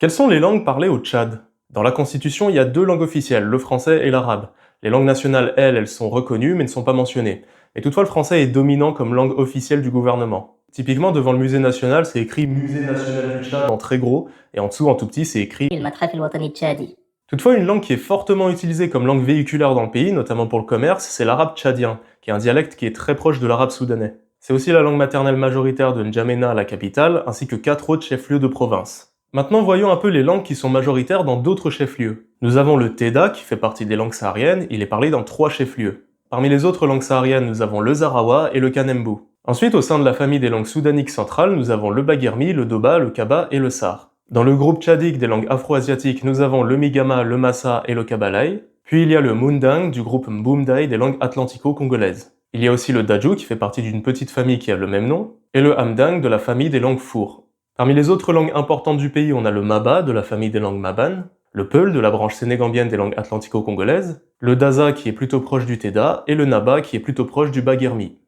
Quelles sont les langues parlées au Tchad? Dans la Constitution, il y a deux langues officielles, le français et l'arabe. Les langues nationales, elles sont reconnues mais ne sont pas mentionnées. Et toutefois, le français est dominant comme langue officielle du gouvernement. Typiquement, devant le musée national, c'est écrit Musée national du Tchad en très gros, et en dessous, en tout petit, c'est écrit. المتحف الوطني التشادي. Toutefois, une langue qui est fortement utilisée comme langue véhiculaire dans le pays, notamment pour le commerce, c'est l'arabe tchadien, qui est un dialecte qui est très proche de l'arabe soudanais. C'est aussi la langue maternelle majoritaire de N'Djamena, la capitale, ainsi que 4 autres chefs-lieux de province. Maintenant, voyons un peu les langues qui sont majoritaires dans d'autres chefs-lieux. Nous avons le Teda, qui fait partie des langues sahariennes, il est parlé dans 3 chefs-lieux. Parmi les autres langues sahariennes, nous avons le Zarawa et le Kanembu. Ensuite, au sein de la famille des langues soudaniques centrales, nous avons le Baguermi, le Doba, le Kaba et le Sar. Dans le groupe tchadique des langues afro-asiatiques, nous avons le Migama, le Massa et le Kabalaï. Puis il y a le Mundang du groupe Mboumdaï des langues atlantico-congolaises. Il y a aussi le Daju qui fait partie d'une petite famille qui a le même nom, et le Hamdang de la famille des langues Four. Parmi les autres langues importantes du pays, on a le Maba de la famille des langues Maban, le Peul de la branche sénégambienne des langues atlantico-congolaises, le Daza qui est plutôt proche du Teda, et le Naba qui est plutôt proche du Baguermi.